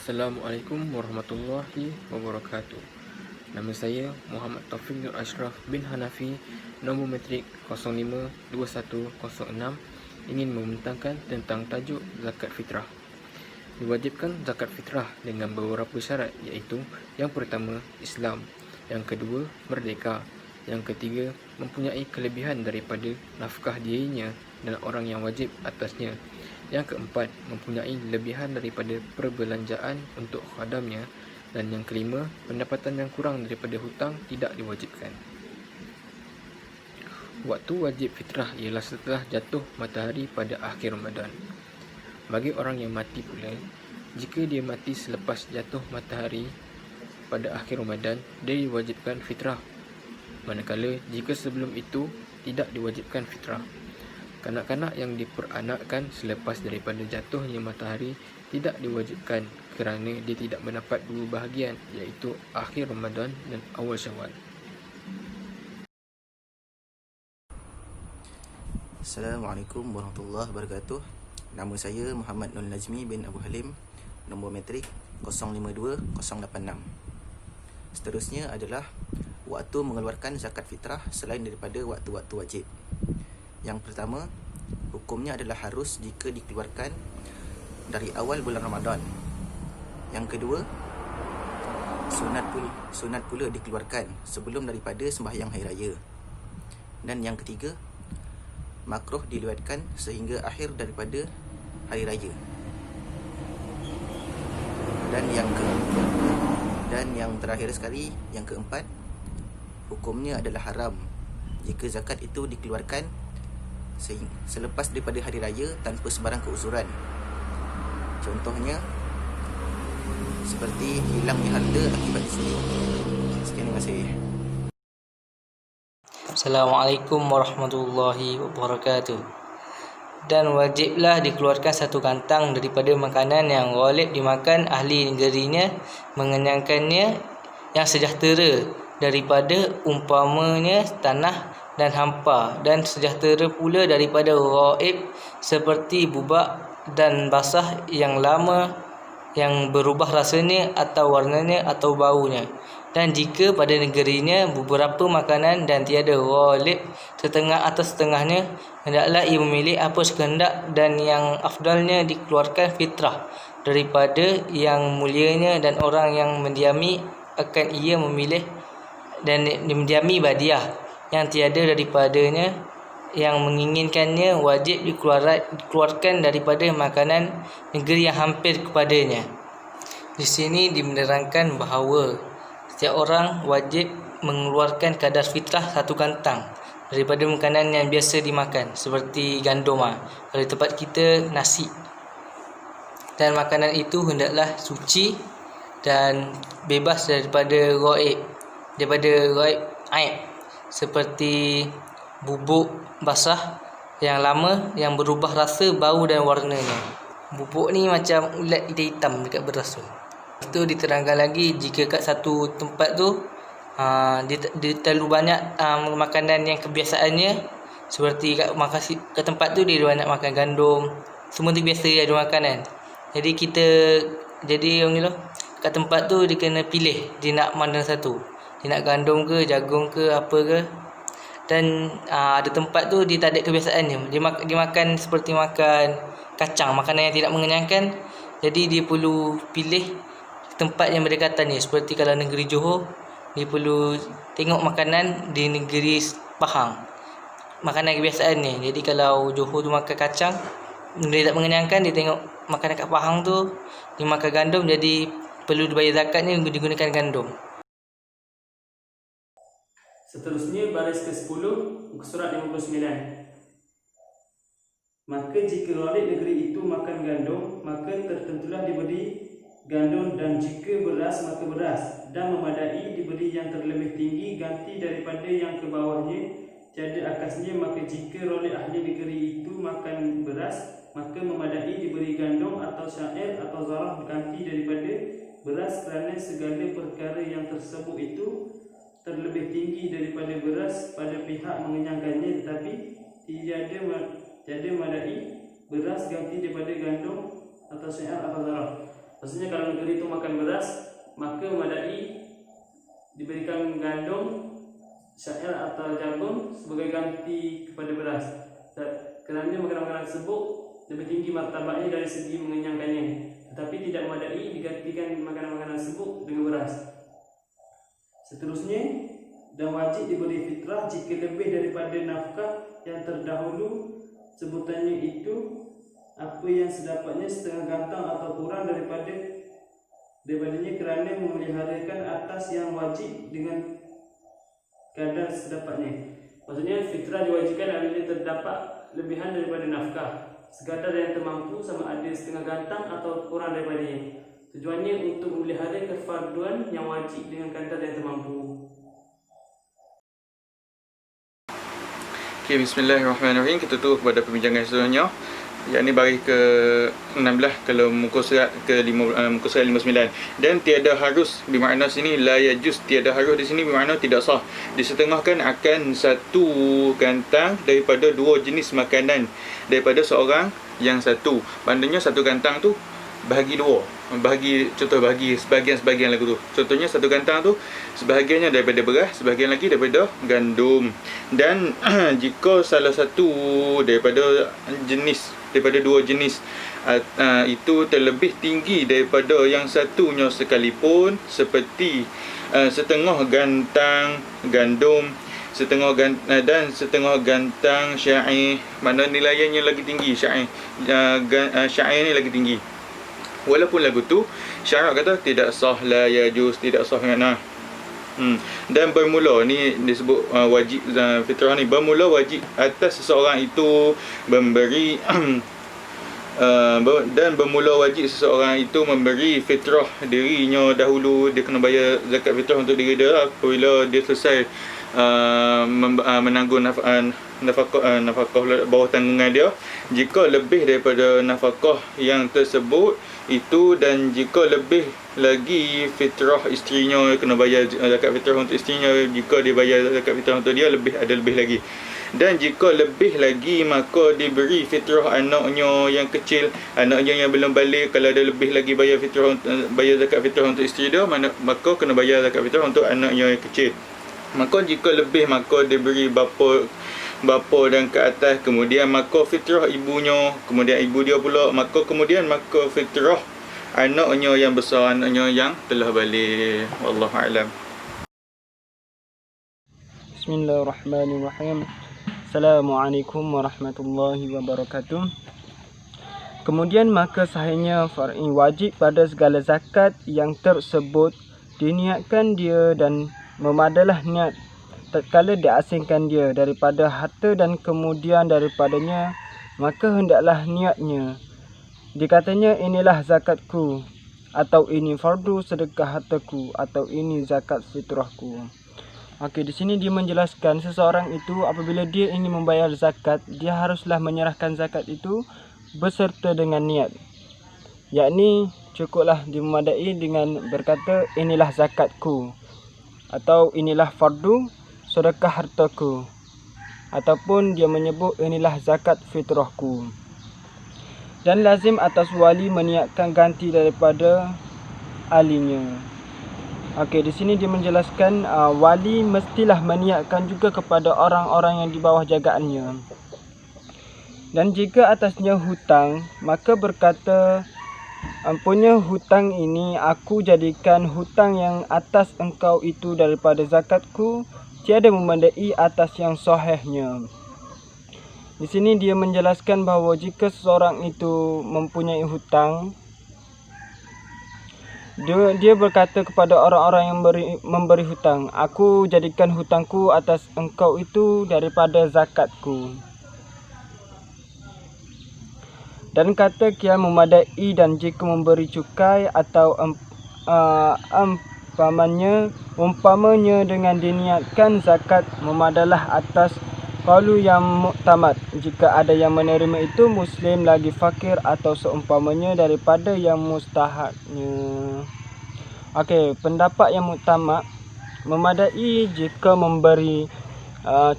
Assalamualaikum warahmatullahi wabarakatuh. Nama saya Muhammad Taufik Nur Ashraf bin Hanafi, nombor matrik 052106, ingin membentangkan tentang tajuk zakat fitrah. Diwajibkan zakat fitrah dengan beberapa syarat, iaitu yang pertama, Islam; yang kedua, merdeka; yang ketiga, mempunyai kelebihan daripada nafkah dirinya dan orang yang wajib atasnya; yang keempat, mempunyai lebihan daripada perbelanjaan untuk khadamnya; dan yang kelima, pendapatan yang kurang daripada hutang tidak diwajibkan. Waktu wajib fitrah ialah setelah jatuh matahari pada akhir Ramadan. Bagi orang yang mati pula, jika dia mati selepas jatuh matahari pada akhir Ramadan, dia diwajibkan fitrah. Manakala jika sebelum itu tidak diwajibkan fitrah. Kanak-kanak yang diperanakkan selepas daripada jatuhnya matahari tidak diwajibkan kerana dia tidak mendapat dua bahagian, iaitu akhir Ramadan dan awal Syawal. Assalamualaikum warahmatullahi wabarakatuh. Nama saya Muhammad Nur Najmi bin Abu Halim, nombor matrik 052086. Seterusnya adalah waktu mengeluarkan zakat fitrah selain daripada waktu-waktu wajib. Yang pertama, hukumnya adalah harus jika dikeluarkan dari awal bulan Ramadan. Yang kedua, sunat pula dikeluarkan sebelum daripada sembahyang hari raya. Dan yang ketiga, makruh diliwatkan sehingga akhir daripada hari raya. Dan yang terakhir sekali, yang keempat, hukumnya adalah haram jika zakat itu dikeluarkan selepas daripada hari raya tanpa sebarang keuzuran. Contohnya seperti hilangnya harta akibat diseling. Sekian, terima kasih. Assalamualaikum warahmatullahi wabarakatuh. Dan wajiblah dikeluarkan satu kantang daripada makanan yang ghalib dimakan ahli negerinya, mengenyangkannya, yang sejahtera daripada umpamanya tanah dan hampa, dan sejahtera pula daripada ghaib seperti bubak dan basah yang lama, yang berubah rasanya atau warnanya atau baunya. Dan jika pada negerinya beberapa makanan dan tiada ghalib setengah atas setengahnya, hendaklah ia memilih apa sekehendak, dan yang afdalnya dikeluarkan fitrah daripada yang mulianya, dan orang yang mendiami akan ia memilih dan mendiami badiah yang tiada daripadanya. Yang menginginkannya wajib dikeluarkan daripada makanan negeri yang hampir kepadanya. Di sini menerangkan bahawa setiap orang wajib mengeluarkan kadar fitrah satu kantang daripada makanan yang biasa dimakan, seperti gandum, kalau di tempat kita nasi. Dan makanan itu hendaklah suci dan bebas daripada ghaib, aib, seperti bubuk basah yang lama yang berubah rasa, bau dan warnanya. Bubuk ni macam ulat hitam dekat beras tu. Itu diterangkan lagi, jika kat satu tempat tu dia terlalu banyak makanan yang kebiasaannya, seperti kat tempat tu dia banyak makan gandum, semua tu biasa dia ada makanan. Jadi orang ni kat tempat tu dia kena pilih dia nak mana satu, dia nak gandum ke, jagung ke, apa ke. Dan ada tempat tu dia tak ada kebiasaannya, dia makan seperti makan kacang, makanan yang tidak mengenyangkan. Jadi dia perlu pilih tempat yang berdekatan ni. Seperti kalau negeri Johor, dia perlu tengok makanan di negeri Pahang, makanan kebiasaan ni. Jadi kalau Johor tu makan kacang, dia tak mengenyangkan, dia tengok makanan kat Pahang tu dia makan gandum, jadi perlu dibayar zakatnya digunakan gandum. Seterusnya baris ke-10, muka surat 59. Maka jika ghalib negeri itu makan gandum, maka tertentulah diberi gandum, dan jika beras maka beras, dan memadai diberi yang terlebih tinggi ganti daripada yang ke bawahnya, tiada akasnya. Maka jika ghalib ahli negeri itu makan beras, maka memadai diberi gandum atau syair atau zarah ganti daripada beras, kerana segala perkara yang tersebut itu terlebih tinggi daripada beras pada pihak mengenyangkannya, tetapi tiada madai beras ganti daripada gandum atau syair atau zarah. Maksudnya kalau negeri itu makan beras, maka memadai diberikan gandum, syair atau jagung sebagai ganti kepada beras. Kerana makanan-makanan tersebut lebih tinggi martabatnya dari segi mengenyangkannya, tetapi tidak memadai digantikan makanan-makanan tersebut dengan beras. Seterusnya, dan wajib diberi fitrah jika lebih daripada nafkah yang terdahulu sebutannya itu apa yang sedapatnya setengah gantang atau kurang daripadanya kerana memeliharakan atas yang wajib dengan kadar sedapatnya. Maksudnya fitrah diwajibkan apabila terdapat lebihan daripada nafkah sekadar yang termampu, sama ada setengah gantang atau kurang daripadanya. Tujuannya untuk memelihara kefarduan yang wajib dengan kadar yang termampu. Okay, bismillahirrahmanirrahim. Kita tutup kepada perbincangan seterusnya, yakni baris ke-16 kalau muka surat muka surat 59. Dan tiada harus, bermakna sini la yajuz, tiada harus di sini bermakna tidak sah, disetengahkan akan satu kantang daripada dua jenis makanan daripada seorang yang satu. Maknanya satu kantang tu bahagi dua, bahagi sebahagian lagu tu. Contohnya satu kantang tu sebahagiannya daripada beras, sebahagian lagi daripada gandum. Dan jika salah satu daripada dua jenis itu terlebih tinggi daripada yang satunya sekalipun, seperti setengah gantang gandum, dan setengah gantang syair, mana nilainya lagi tinggi, syair ni lagi tinggi. Walaupun lagu tu syarak kata tidak sah, la yajuz, tidak sah. Dan bermula ni disebut wajib fitrah ni, bermula wajib atas seseorang itu memberi dan bermula wajib seseorang itu memberi fitrah dirinya dahulu. Dia kena bayar zakat fitrah untuk diri dia apabila dia selesai menanggung nafkah bawah tanggungan dia. Jika lebih daripada nafkah yang tersebut itu, dan jika lebih lagi fitrah isterinya, kena bayar zakat fitrah untuk isterinya. Jika dia bayar zakat fitrah untuk dia, ada lebih lagi. Dan jika lebih lagi, maka diberi fitrah anaknya yang kecil, anaknya yang belum balik. Kalau ada lebih lagi bayar zakat fitrah untuk isteri dia, maka kena bayar zakat fitrah untuk anaknya yang kecil. Maka jika lebih, maka diberi bapa dan ke atas, kemudian maka fitrah ibunya, kemudian ibu dia pula, maka fitrah anaknya yang besar, anaknya yang telah balik. Wallahu a'lam. Bismillahirrahmanirrahim. Assalamualaikum warahmatullahi wabarakatuh. Kemudian maka sahihnya far'i wajib pada segala zakat yang tersebut diniatkan dia dan memadalah niat tatkala diasingkan dia daripada harta dan kemudian daripadanya, maka hendaklah niatnya. Dikatanya inilah zakatku, atau ini fardu sedekah hartaku, atau ini zakat fitrahku. Okey, di sini dia menjelaskan seseorang itu apabila dia ingin membayar zakat, dia haruslah menyerahkan zakat itu beserta dengan niat. Yakni cukuplah dimemadai dengan berkata inilah zakatku, atau inilah fardu sedekah hartaku, ataupun dia menyebut inilah zakat fitrahku. Dan lazim atas wali meniatkan ganti daripada ahlinya. Okey, di sini dia menjelaskan wali mestilah meniatkan juga kepada orang-orang yang di bawah jagaannya. Dan jika atasnya hutang, maka berkata, ampunnya hutang ini aku jadikan hutang yang atas engkau itu daripada zakatku, tiada memadai atas yang sahihnya. Di sini dia menjelaskan bahawa jika seseorang itu mempunyai hutang, dia berkata kepada orang-orang yang memberi hutang, aku jadikan hutangku atas engkau itu daripada zakatku. Dan kata kian memadai, dan jika memberi cukai atau umpamanya dengan diniatkan zakat, memadalah atas qaulu yang muktamad. Jika ada yang menerima itu muslim lagi fakir atau seumpamanya daripada yang mustahaknya. Okey, pendapat yang muktamad, memadai jika memberi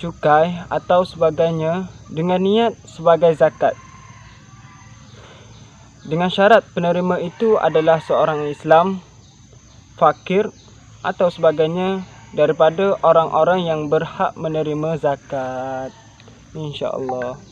cukai atau sebagainya dengan niat sebagai zakat. Dengan syarat penerima itu adalah seorang Islam, fakir atau sebagainya daripada orang-orang yang berhak menerima zakat. InsyaAllah.